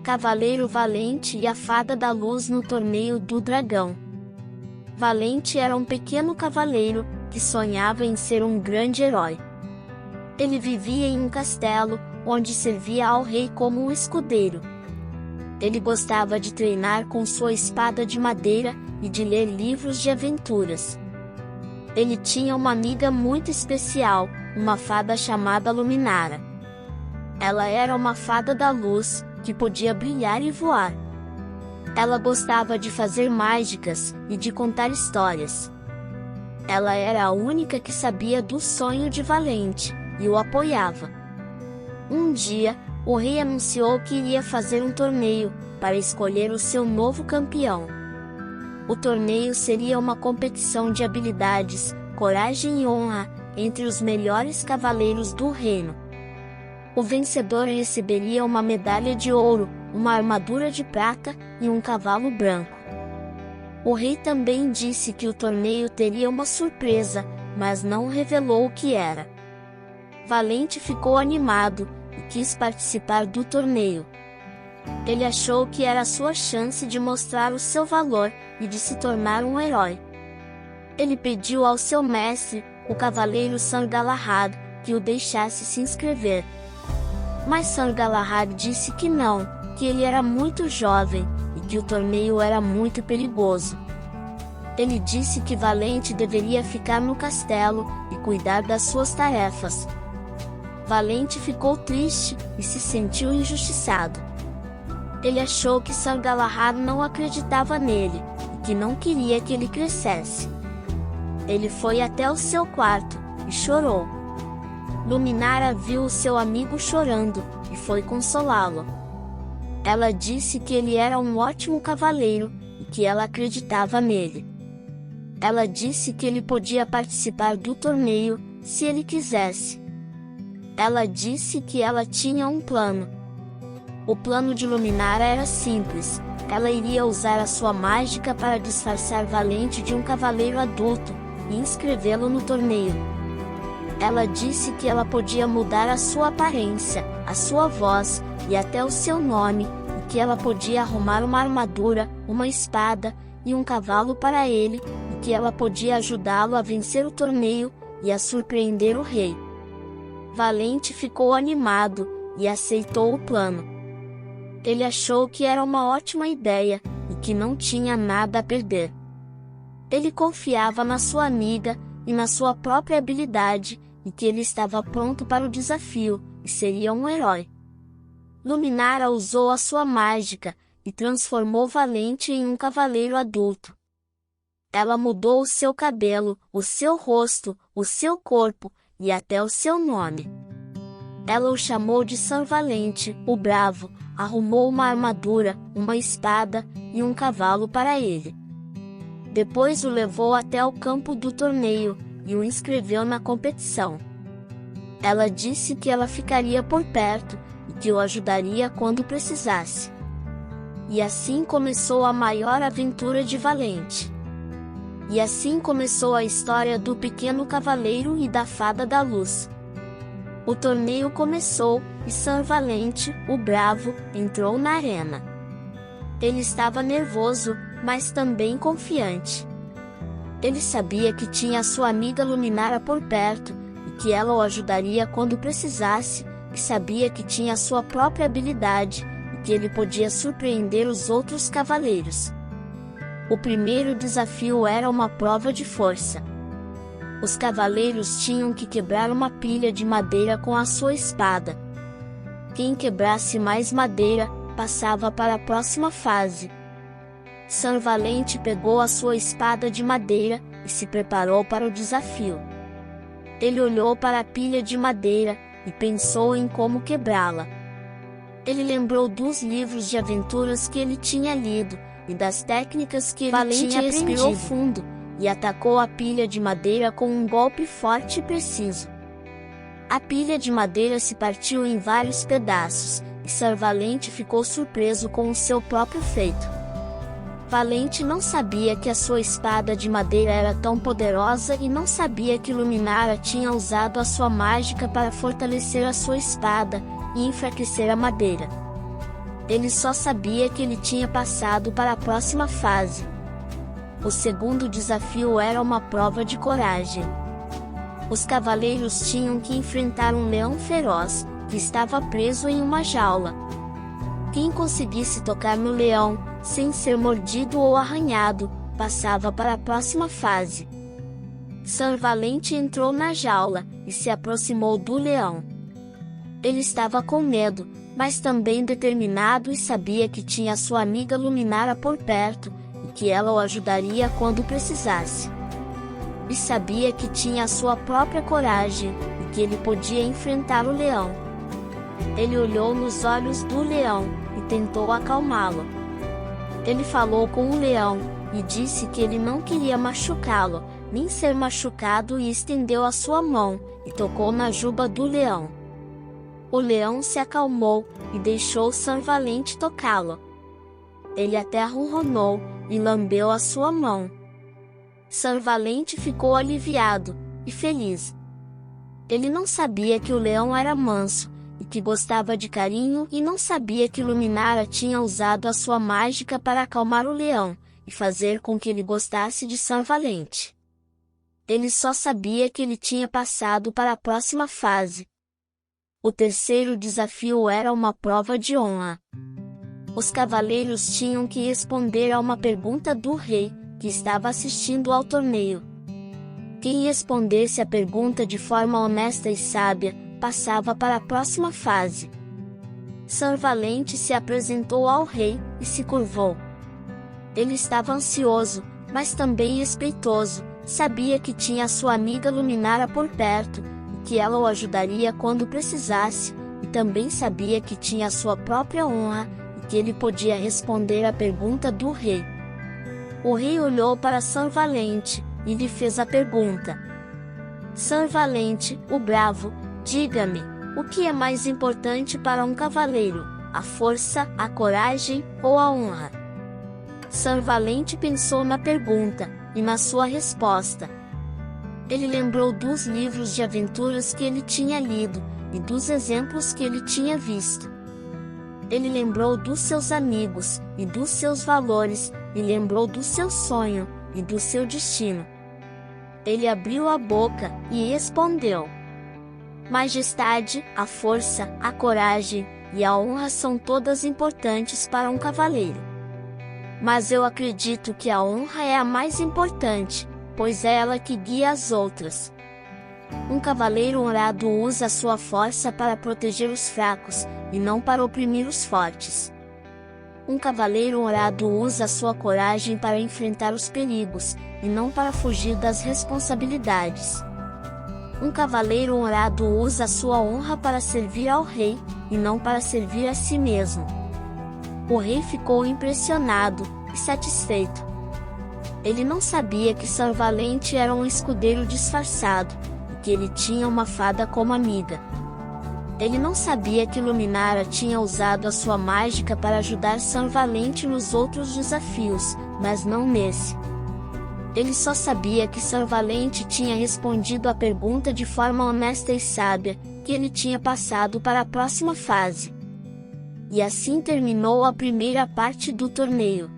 Cavaleiro Valente e a Fada da Luz no Torneio do Dragão. Valente era um pequeno cavaleiro que sonhava em ser um grande herói. Ele vivia em um castelo, onde servia ao rei como um escudeiro. Ele gostava de treinar com sua espada de madeira e de ler livros de aventuras. Ele tinha uma amiga muito especial, uma fada chamada Luminara. Ela era uma fada da luz, que podia brilhar e voar. Ela gostava de fazer mágicas e de contar histórias. Ela era a única que sabia do sonho de Valente, e o apoiava. Um dia, o rei anunciou que iria fazer um torneio, para escolher o seu novo campeão. O torneio seria uma competição de habilidades, coragem e honra, entre os melhores cavaleiros do reino. O vencedor receberia uma medalha de ouro, uma armadura de prata e um cavalo branco. O rei também disse que o torneio teria uma surpresa, mas não revelou o que era. Valente ficou animado e quis participar do torneio. Ele achou que era a sua chance de mostrar o seu valor e de se tornar um herói. Ele pediu ao seu mestre, o cavaleiro Sir Galahad, que o deixasse se inscrever. Mas Sir Galahad disse que não, que ele era muito jovem e que o torneio era muito perigoso. Ele disse que Valente deveria ficar no castelo e cuidar das suas tarefas. Valente ficou triste e se sentiu injustiçado. Ele achou que Sir Galahad não acreditava nele, e que não queria que ele crescesse. Ele foi até o seu quarto, e chorou. Luminara viu o seu amigo chorando, e foi consolá-lo. Ela disse que ele era um ótimo cavaleiro, e que ela acreditava nele. Ela disse que ele podia participar do torneio, se ele quisesse. Ela disse que ela tinha um plano. O plano de Luminara era simples. Ela iria usar a sua mágica para disfarçar Valente de um cavaleiro adulto, e inscrevê-lo no torneio. Ela disse que ela podia mudar a sua aparência, a sua voz, e até o seu nome, e que ela podia arrumar uma armadura, uma espada, e um cavalo para ele, e que ela podia ajudá-lo a vencer o torneio, e a surpreender o rei. Valente ficou animado, e aceitou o plano. Ele achou que era uma ótima ideia, e que não tinha nada a perder. Ele confiava na sua amiga, e na sua própria habilidade, e que ele estava pronto para o desafio, e seria um herói. Luminara usou a sua mágica, e transformou Valente em um cavaleiro adulto. Ela mudou o seu cabelo, o seu rosto, o seu corpo, e até o seu nome. Ela o chamou de Sir Valente, o Bravo, arrumou uma armadura, uma espada, e um cavalo para ele. Depois o levou até o campo do torneio, e o inscreveu na competição. Ela disse que ela ficaria por perto, e que o ajudaria quando precisasse. E assim começou a maior aventura de Valente. E assim começou a história do pequeno cavaleiro e da Fada da Luz. O torneio começou, e Sir Valente, o Bravo, entrou na arena. Ele estava nervoso, mas também confiante. Ele sabia que tinha sua amiga Luminara por perto, e que ela o ajudaria quando precisasse, e sabia que tinha sua própria habilidade, e que ele podia surpreender os outros cavaleiros. O primeiro desafio era uma prova de força. Os cavaleiros tinham que quebrar uma pilha de madeira com a sua espada. Quem quebrasse mais madeira, passava para a próxima fase. Sir Valente pegou a sua espada de madeira, e se preparou para o desafio. Ele olhou para a pilha de madeira, e pensou em como quebrá-la. Ele lembrou dos livros de aventuras que ele tinha lido, e das técnicas que ele tinha aprendido. Respirou fundo, e atacou a pilha de madeira com um golpe forte e preciso. A pilha de madeira se partiu em vários pedaços, e Sir Valente ficou surpreso com o seu próprio feito. Valente não sabia que a sua espada de madeira era tão poderosa e não sabia que Luminara tinha usado a sua mágica para fortalecer a sua espada e enfraquecer a madeira. Ele só sabia que ele tinha passado para a próxima fase. O segundo desafio era uma prova de coragem. Os cavaleiros tinham que enfrentar um leão feroz, que estava preso em uma jaula. Quem conseguisse tocar no leão, sem ser mordido ou arranhado, passava para a próxima fase. Sir Valente entrou na jaula, e se aproximou do leão. Ele estava com medo, mas também determinado e sabia que tinha sua amiga Luminara por perto, e que ela o ajudaria quando precisasse. E sabia que tinha a sua própria coragem, e que ele podia enfrentar o leão. Ele olhou nos olhos do leão, e tentou acalmá-lo. Ele falou com o leão, e disse que ele não queria machucá-lo, nem ser machucado e estendeu a sua mão, e tocou na juba do leão. O leão se acalmou, e deixou Sir Valente tocá-lo. Ele até ronronou, e lambeu a sua mão. Sir Valente ficou aliviado, e feliz. Ele não sabia que o leão era manso, e que gostava de carinho e não sabia que Luminara tinha usado a sua mágica para acalmar o leão, e fazer com que ele gostasse de Sir Valente. Ele só sabia que ele tinha passado para a próxima fase. O terceiro desafio era uma prova de honra. Os cavaleiros tinham que responder a uma pergunta do rei, que estava assistindo ao torneio. Quem respondesse a pergunta de forma honesta e sábia, passava para a próxima fase. Sir Valente se apresentou ao rei, e se curvou. Ele estava ansioso, mas também respeitoso, sabia que tinha a sua amiga Luminara por perto, e que ela o ajudaria quando precisasse, e também sabia que tinha a sua própria honra, e que ele podia responder à pergunta do rei. O rei olhou para Sir Valente, e lhe fez a pergunta. Sir Valente, o Bravo, diga-me, o que é mais importante para um cavaleiro, a força, a coragem ou a honra? Sir Valente pensou na pergunta, e na sua resposta. Ele lembrou dos livros de aventuras que ele tinha lido, e dos exemplos que ele tinha visto. Ele lembrou dos seus amigos, e dos seus valores, e lembrou do seu sonho, e do seu destino. Ele abriu a boca, e respondeu. Majestade, a força, a coragem, e a honra são todas importantes para um cavaleiro. Mas eu acredito que a honra é a mais importante, pois é ela que guia as outras. Um cavaleiro honrado usa a sua força para proteger os fracos, e não para oprimir os fortes. Um cavaleiro honrado usa a sua coragem para enfrentar os perigos, e não para fugir das responsabilidades. Um cavaleiro honrado usa a sua honra para servir ao rei, e não para servir a si mesmo. O rei ficou impressionado, e satisfeito. Ele não sabia que Sir Valente era um escudeiro disfarçado, e que ele tinha uma fada como amiga. Ele não sabia que Luminara tinha usado a sua mágica para ajudar Sir Valente nos outros desafios, mas não nesse. Ele só sabia que Sir Valente tinha respondido a pergunta de forma honesta e sábia, que ele tinha passado para a próxima fase. E assim terminou a primeira parte do torneio.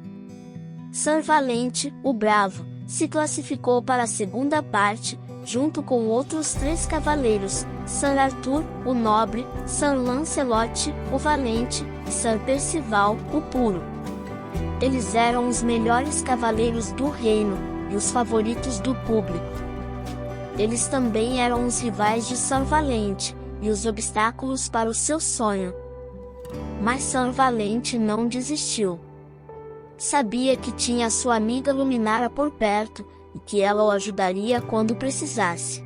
Sir Valente, o Bravo, se classificou para a segunda parte, junto com outros 3 cavaleiros, Sir Arthur, o Nobre, Sir Lancelot, o Valente, e Sir Percival, o Puro. Eles eram os melhores cavaleiros do reino, e os favoritos do público. Eles também eram os rivais de Sir Valente, e os obstáculos para o seu sonho. Mas Sir Valente não desistiu. Sabia que tinha a sua amiga Luminara por perto, e que ela o ajudaria quando precisasse.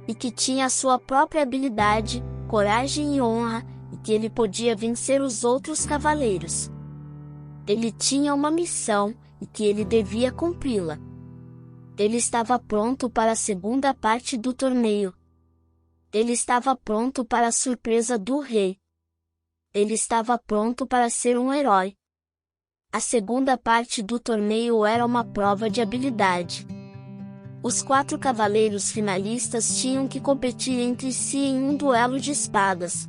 E que tinha a sua própria habilidade, coragem e honra, e que ele podia vencer os outros cavaleiros. Ele tinha uma missão, e que ele devia cumpri-la. Ele estava pronto para a segunda parte do torneio. Ele estava pronto para a surpresa do rei. Ele estava pronto para ser um herói. A segunda parte do torneio era uma prova de habilidade. Os 4 cavaleiros finalistas tinham que competir entre si em um duelo de espadas.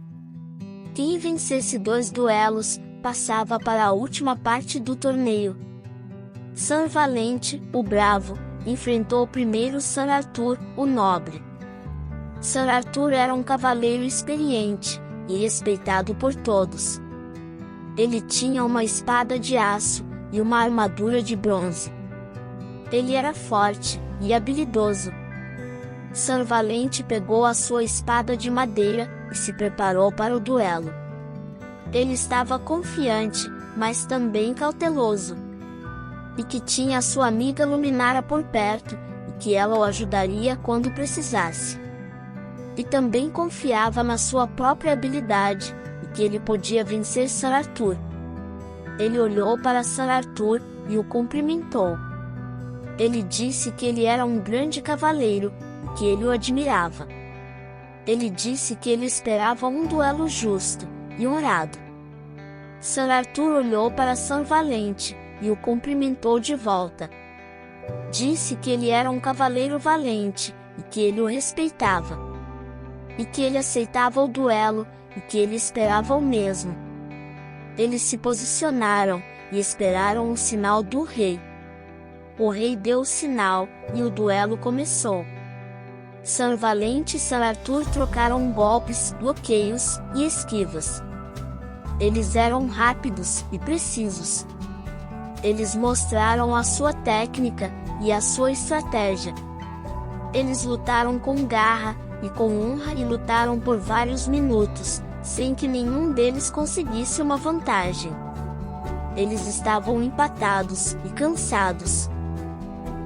Quem vencesse 2 duelos, passava para a última parte do torneio. Sir Valente, o bravo, enfrentou primeiro Sir Arthur, o nobre. Sir Arthur era um cavaleiro experiente e respeitado por todos. Ele tinha uma espada de aço e uma armadura de bronze. Ele era forte e habilidoso. Sir Valente pegou a sua espada de madeira e se preparou para o duelo. Ele estava confiante, mas também cauteloso. E que tinha a sua amiga Luminara por perto, e que ela o ajudaria quando precisasse. E também confiava na sua própria habilidade, e que ele podia vencer Sir Arthur. Ele olhou para Sir Arthur e o cumprimentou. Ele disse que ele era um grande cavaleiro, e que ele o admirava. Ele disse que ele esperava um duelo justo e honrado. Sir Arthur olhou para Sir Valente e o cumprimentou de volta. Disse que ele era um cavaleiro valente e que ele o respeitava. E que ele aceitava o duelo e que ele esperava o mesmo. Eles se posicionaram e esperaram o sinal do rei. O rei deu o sinal e o duelo começou. Sir Valente e Sir Arthur trocaram golpes, bloqueios e esquivas. Eles eram rápidos e precisos. Eles mostraram a sua técnica e a sua estratégia. Eles lutaram com garra e com honra e lutaram por vários minutos, sem que nenhum deles conseguisse uma vantagem. Eles estavam empatados e cansados.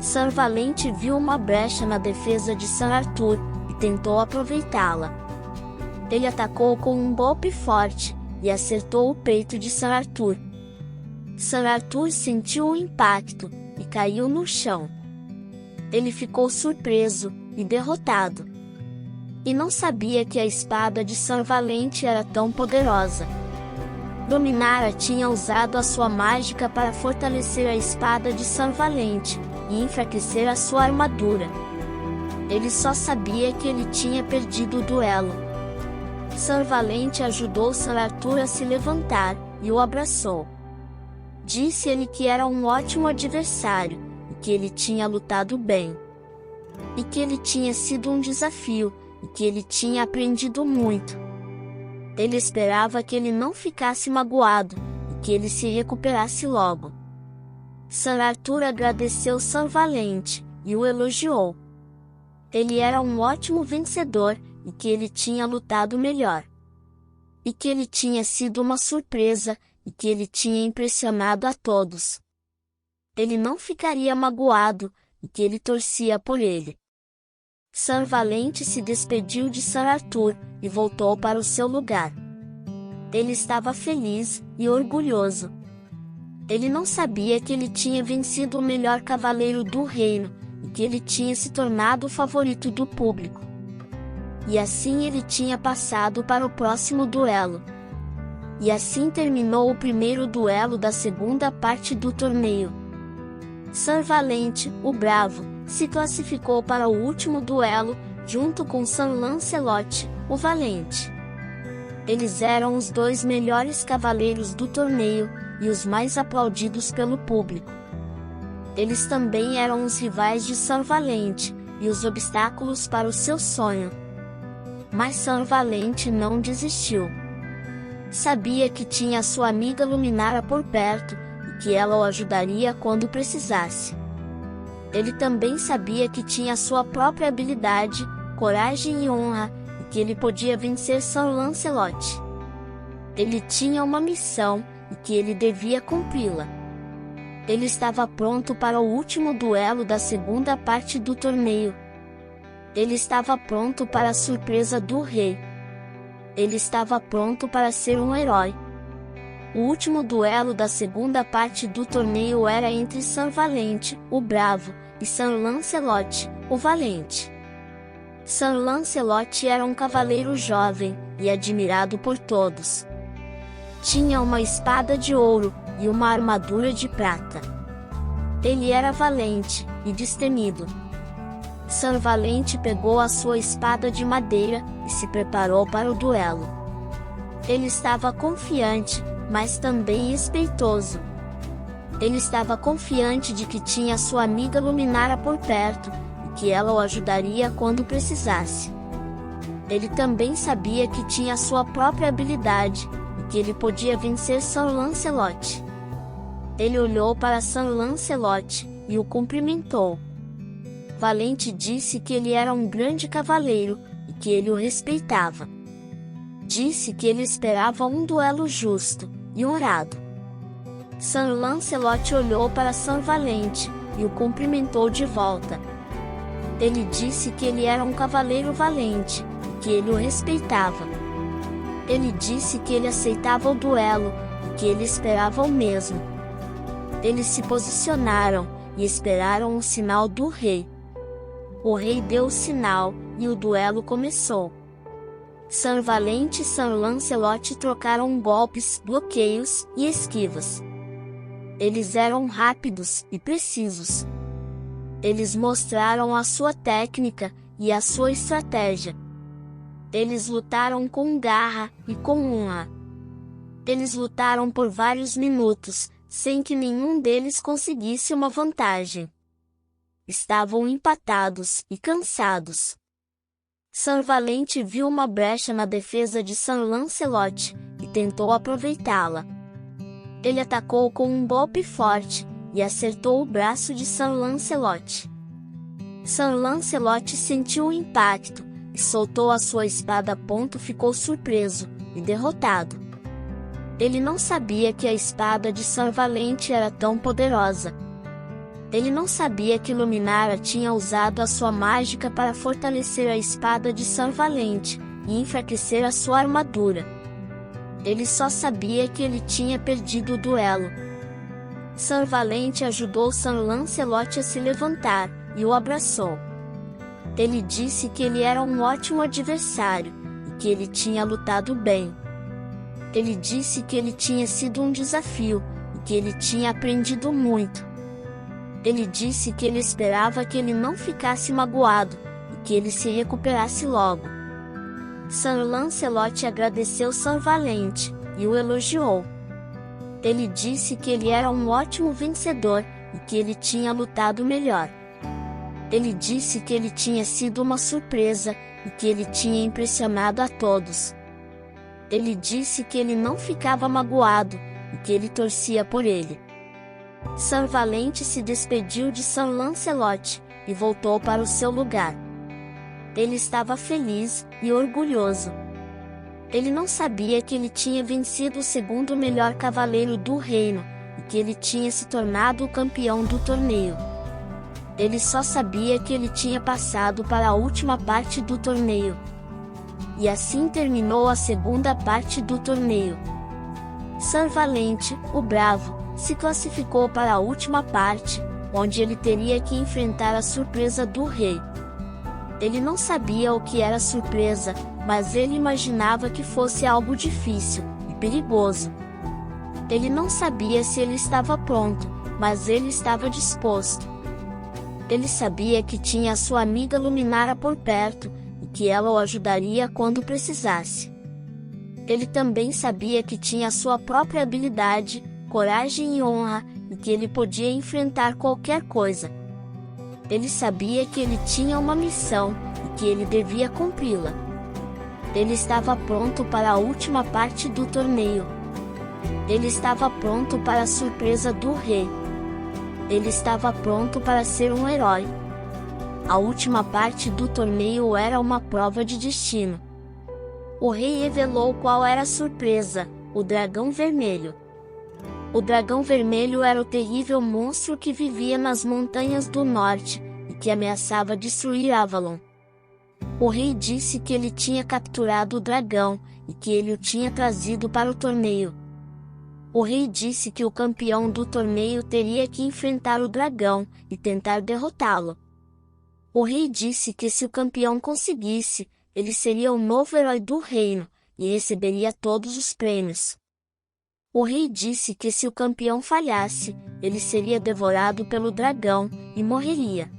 Sir Valente viu uma brecha na defesa de Sir Arthur e tentou aproveitá-la. Ele atacou com um golpe forte e acertou o peito de Sir Arthur. Sir Arthur sentiu o impacto e caiu no chão. Ele ficou surpreso e derrotado. E não sabia que a espada de Sir Valente era tão poderosa. Luminara tinha usado a sua mágica para fortalecer a espada de Sir Valente e enfraquecer a sua armadura. Ele só sabia que ele tinha perdido o duelo. Sir Valente ajudou Sir Arthur a se levantar e o abraçou. Disse-lhe que era um ótimo adversário e que ele tinha lutado bem. E que ele tinha sido um desafio e que ele tinha aprendido muito. Ele esperava que ele não ficasse magoado e que ele se recuperasse logo. Sir Arthur agradeceu Sir Valente e o elogiou. Ele era um ótimo vencedor e que ele tinha lutado melhor. E que ele tinha sido uma surpresa e que ele tinha impressionado a todos. Ele não ficaria magoado e que ele torcia por ele. Sir Valente se despediu de Sir Arthur e voltou para o seu lugar. Ele estava feliz e orgulhoso. Ele não sabia que ele tinha vencido o melhor cavaleiro do reino, e que ele tinha se tornado o favorito do público. E assim ele tinha passado para o próximo duelo. E assim terminou o primeiro duelo da segunda parte do torneio. Sir Valente, o bravo, se classificou para o último duelo, junto com Sir Lancelot, o valente. Eles eram os dois melhores cavaleiros do torneio, e os mais aplaudidos pelo público. Eles também eram os rivais de Sir Valente, e os obstáculos para o seu sonho. Mas Sir Valente não desistiu. Sabia que tinha sua amiga Luminara por perto, e que ela o ajudaria quando precisasse. Ele também sabia que tinha sua própria habilidade, coragem e honra, e que ele podia vencer Sir Lancelot. Ele tinha uma missão, e que ele devia cumpri-la. Ele estava pronto para o último duelo da segunda parte do torneio. Ele estava pronto para a surpresa do rei. Ele estava pronto para ser um herói. O último duelo da segunda parte do torneio era entre Sir Valente, o bravo, e Sir Lancelot, o valente. Sir Lancelot era um cavaleiro jovem e admirado por todos. Tinha uma espada de ouro e uma armadura de prata. Ele era valente e destemido. Sir Valente pegou a sua espada de madeira e se preparou para o duelo. Ele estava confiante, mas também respeitoso. Ele estava confiante de que tinha sua amiga Luminara por perto, e que ela o ajudaria quando precisasse. Ele também sabia que tinha sua própria habilidade, e que ele podia vencer Sir Lancelot. Ele olhou para Sir Lancelot, e o cumprimentou. Valente disse que ele era um grande cavaleiro, e que ele o respeitava. Disse que ele esperava um duelo justo e honrado. Sir Lancelot olhou para Sir Valente, e o cumprimentou de volta. Ele disse que ele era um cavaleiro valente, e que ele o respeitava. Ele disse que ele aceitava o duelo, e que ele esperava o mesmo. Eles se posicionaram, e esperaram o sinal do rei. O rei deu o sinal, e o duelo começou. Sir Valente e Sir Lancelot trocaram golpes, bloqueios e esquivas. Eles eram rápidos e precisos. Eles mostraram a sua técnica e a sua estratégia. Eles lutaram com garra e com honra. Eles lutaram por vários minutos, sem que nenhum deles conseguisse uma vantagem. Estavam empatados e cansados. Sir Valente viu uma brecha na defesa de Sir Lancelot, e tentou aproveitá-la. Ele atacou com um golpe forte, e acertou o braço de Sir Lancelot. Sir Lancelot sentiu o impacto, e soltou a sua espada. Ficou surpreso, e derrotado. Ele não sabia que a espada de Sir Valente era tão poderosa. Ele não sabia que Luminara tinha usado a sua mágica para fortalecer a espada de Sir Valente, e enfraquecer a sua armadura. Ele só sabia que ele tinha perdido o duelo. Sir Valente ajudou Sir Lancelot a se levantar, e o abraçou. Ele disse que ele era um ótimo adversário, e que ele tinha lutado bem. Ele disse que ele tinha sido um desafio, e que ele tinha aprendido muito. Ele disse que ele esperava que ele não ficasse magoado, e que ele se recuperasse logo. Sir Lancelot agradeceu Sir Valente, e o elogiou. Ele disse que ele era um ótimo vencedor, e que ele tinha lutado melhor. Ele disse que ele tinha sido uma surpresa, e que ele tinha impressionado a todos. Ele disse que ele não ficava magoado, e que ele torcia por ele. Sir Valente se despediu de Sir Lancelot, e voltou para o seu lugar. Ele estava feliz e orgulhoso. Ele não sabia que ele tinha vencido o segundo melhor cavaleiro do reino, e que ele tinha se tornado o campeão do torneio. Ele só sabia que ele tinha passado para a última parte do torneio. E assim terminou a segunda parte do torneio. Sir Valente, o Bravo, se classificou para a última parte, onde ele teria que enfrentar a surpresa do rei. Ele não sabia o que era surpresa, mas ele imaginava que fosse algo difícil e perigoso. Ele não sabia se ele estava pronto, mas ele estava disposto. Ele sabia que tinha a sua amiga Luminara por perto, e que ela o ajudaria quando precisasse. Ele também sabia que tinha a sua própria habilidade, coragem e honra, e que ele podia enfrentar qualquer coisa. Ele sabia que ele tinha uma missão, e que ele devia cumpri-la. Ele estava pronto para a última parte do torneio. Ele estava pronto para a surpresa do rei. Ele estava pronto para ser um herói. A última parte do torneio era uma prova de destino. O rei revelou qual era a surpresa: o dragão vermelho. O dragão vermelho era o terrível monstro que vivia nas montanhas do norte, e que ameaçava destruir Avalon. O rei disse que ele tinha capturado o dragão, e que ele o tinha trazido para o torneio. O rei disse que o campeão do torneio teria que enfrentar o dragão, e tentar derrotá-lo. O rei disse que se o campeão conseguisse, ele seria o novo herói do reino, e receberia todos os prêmios. O rei disse que se o campeão falhasse, ele seria devorado pelo dragão, e morreria.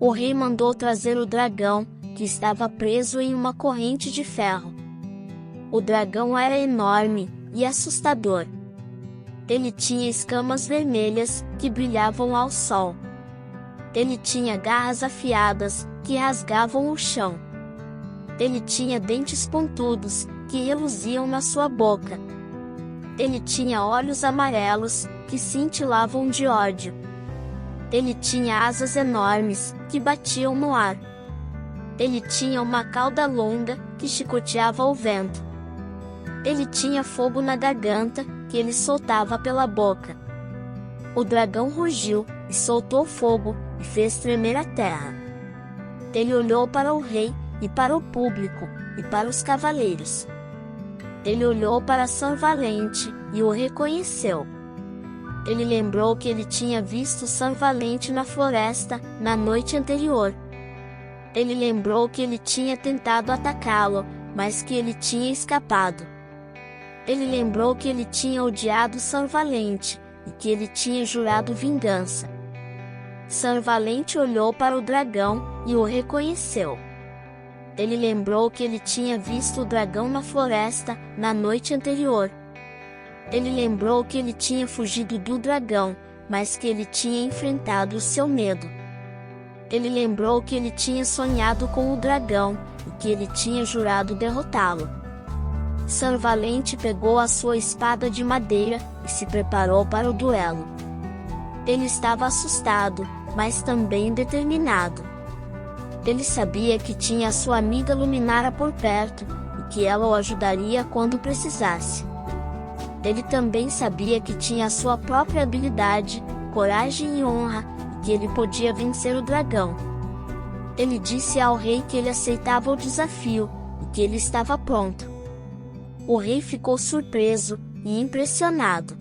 O rei mandou trazer o dragão, que estava preso em uma corrente de ferro. O dragão era enorme, e assustador. Ele tinha escamas vermelhas, que brilhavam ao sol. Ele tinha garras afiadas, que rasgavam o chão. Ele tinha dentes pontudos, que reluziam na sua boca. Ele tinha olhos amarelos, que cintilavam de ódio. Ele tinha asas enormes, que batiam no ar. Ele tinha uma cauda longa, que chicoteava o vento. Ele tinha fogo na garganta, que ele soltava pela boca. O dragão rugiu, e soltou fogo, e fez tremer a terra. Ele olhou para o rei, e para o público, e para os cavaleiros. Ele olhou para Sanvalente, e o reconheceu. Ele lembrou que ele tinha visto Sanvalente na floresta, na noite anterior. Ele lembrou que ele tinha tentado atacá-lo, mas que ele tinha escapado. Ele lembrou que ele tinha odiado Sanvalente, e que ele tinha jurado vingança. Sanvalente olhou para o dragão, e o reconheceu. Ele lembrou que ele tinha visto o dragão na floresta, na noite anterior. Ele lembrou que ele tinha fugido do dragão, mas que ele tinha enfrentado o seu medo. Ele lembrou que ele tinha sonhado com o dragão, e que ele tinha jurado derrotá-lo. Sanvalente pegou a sua espada de madeira, e se preparou para o duelo. Ele estava assustado, mas também determinado. Ele sabia que tinha a sua amiga Luminara por perto, e que ela o ajudaria quando precisasse. Ele também sabia que tinha a sua própria habilidade, coragem e honra, e que ele podia vencer o dragão. Ele disse ao rei que ele aceitava o desafio, e que ele estava pronto. O rei ficou surpreso e impressionado.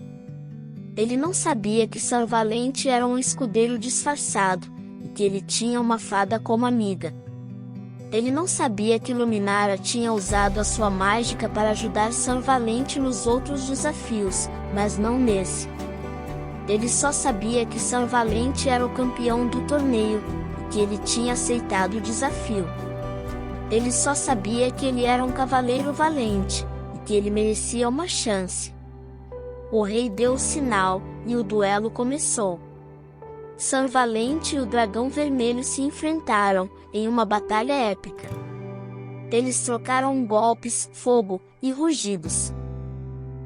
Ele não sabia que Sanvalente era um escudeiro disfarçado, e que ele tinha uma fada como amiga. Ele não sabia que Luminara tinha usado a sua mágica para ajudar Sanvalente nos outros desafios, mas não nesse. Ele só sabia que Sanvalente era o campeão do torneio, e que ele tinha aceitado o desafio. Ele só sabia que ele era um cavaleiro valente, e que ele merecia uma chance. O rei deu o sinal, e o duelo começou. Sanvalente e o dragão vermelho se enfrentaram, em uma batalha épica. Eles trocaram golpes, fogo e rugidos.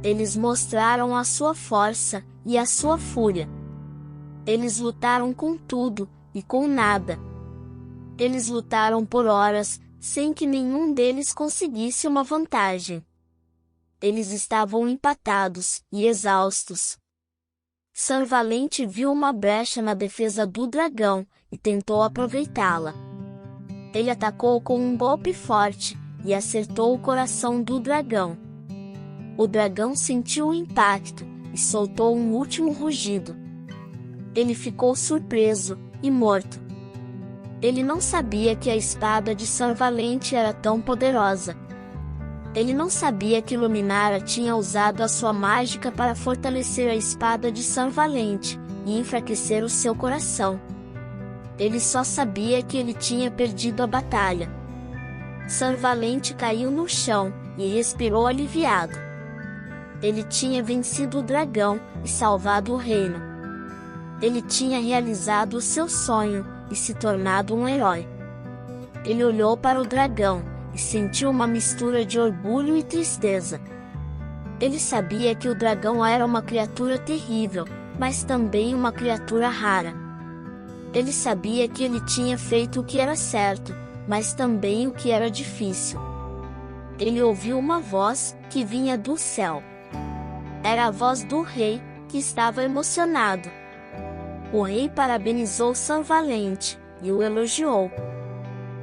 Eles mostraram a sua força e a sua fúria. Eles lutaram com tudo e com nada. Eles lutaram por horas, sem que nenhum deles conseguisse uma vantagem. Eles estavam empatados e exaustos. Sanvalente viu uma brecha na defesa do dragão, e tentou aproveitá-la. Ele atacou com um golpe forte, e acertou o coração do dragão. O dragão sentiu o impacto, e soltou um último rugido. Ele ficou surpreso, e morto. Ele não sabia que a espada de Sanvalente era tão poderosa. Ele não sabia que Luminara tinha usado a sua mágica para fortalecer a espada de Sanvalente, e enfraquecer o seu coração. Ele só sabia que ele tinha perdido a batalha. Sanvalente caiu no chão, e respirou aliviado. Ele tinha vencido o dragão, e salvado o reino. Ele tinha realizado o seu sonho, e se tornado um herói. Ele olhou para o dragão, e sentiu uma mistura de orgulho e tristeza. Ele sabia que o dragão era uma criatura terrível, mas também uma criatura rara. Ele sabia que ele tinha feito o que era certo, mas também o que era difícil. Ele ouviu uma voz, que vinha do céu. Era a voz do rei, que estava emocionado. O rei parabenizou Sanvalente, e o elogiou.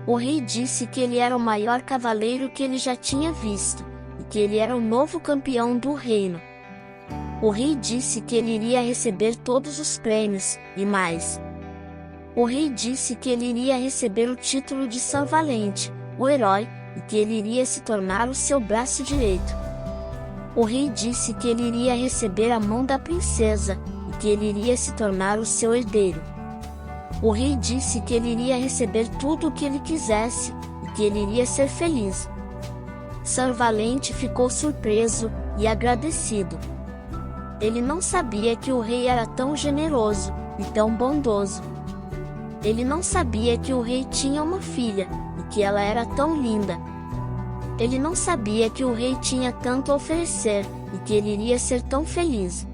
O rei disse que ele era o maior cavaleiro que ele já tinha visto, e que ele era o novo campeão do reino. O rei disse que ele iria receber todos os prêmios, e mais. O rei disse que ele iria receber o título de Sanvalente, o herói, e que ele iria se tornar o seu braço direito. O rei disse que ele iria receber a mão da princesa, e que ele iria se tornar o seu herdeiro. O rei disse que ele iria receber tudo o que ele quisesse, e que ele iria ser feliz. Sanvalente ficou surpreso, e agradecido. Ele não sabia que o rei era tão generoso e tão bondoso. Ele não sabia que o rei tinha uma filha e que ela era tão linda. Ele não sabia que o rei tinha tanto a oferecer e que ele iria ser tão feliz.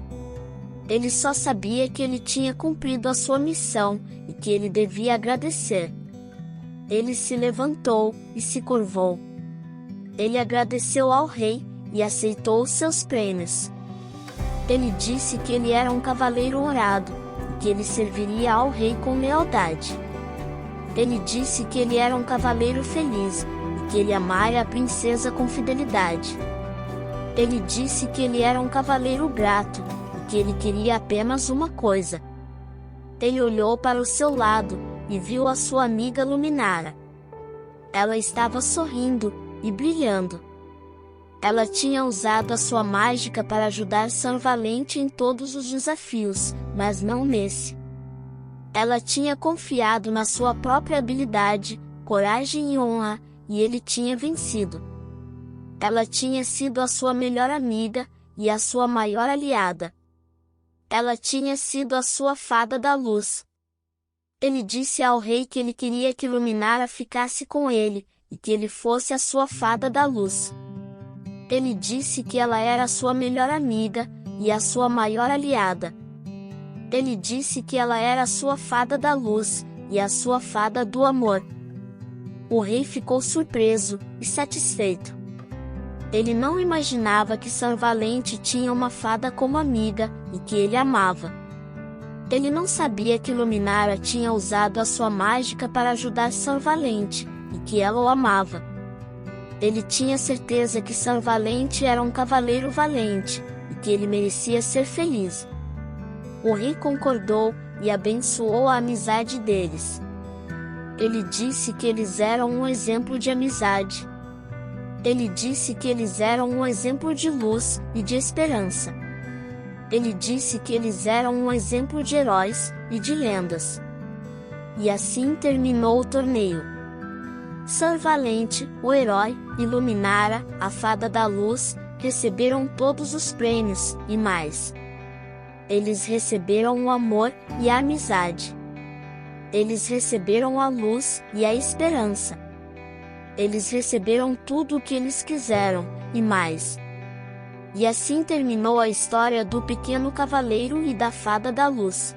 Ele só sabia que ele tinha cumprido a sua missão e que ele devia agradecer. Ele se levantou e se curvou. Ele agradeceu ao rei e aceitou os seus prêmios. Ele disse que ele era um cavaleiro honrado e que ele serviria ao rei com lealdade. Ele disse que ele era um cavaleiro feliz e que ele amaria a princesa com fidelidade. Ele disse que ele era um cavaleiro grato e que ele queria apenas uma coisa. Ele olhou para o seu lado e viu a sua amiga Luminara. Ela estava sorrindo e brilhando. Ela tinha usado a sua mágica para ajudar Sr. Valente em todos os desafios, mas não nesse. Ela tinha confiado na sua própria habilidade, coragem e honra, e ele tinha vencido. Ela tinha sido a sua melhor amiga e a sua maior aliada. Ela tinha sido a sua fada da luz. Ele disse ao rei que ele queria que Luminara ficasse com ele, e que ele fosse a sua fada da luz. Ele disse que ela era a sua melhor amiga e a sua maior aliada. Ele disse que ela era a sua fada da luz e a sua fada do amor. O rei ficou surpreso e satisfeito. Ele não imaginava que Sr. Valente tinha uma fada como amiga e que ele amava. Ele não sabia que Luminara tinha usado a sua mágica para ajudar Sr. Valente, e que ela o amava. Ele tinha certeza que Sr. Valente era um cavaleiro valente, e que ele merecia ser feliz. O rei concordou e abençoou a amizade deles. Ele disse que eles eram um exemplo de amizade. Ele disse que eles eram um exemplo de luz e de esperança. Ele disse que eles eram um exemplo de heróis e de lendas. E assim terminou o torneio. Sr. Valente, o herói, e Luminara, a fada da luz, receberam todos os prêmios, e mais. Eles receberam o amor e a amizade. Eles receberam a luz e a esperança. Eles receberam tudo o que eles quiseram, e mais. E assim terminou a história do pequeno cavaleiro e da fada da luz.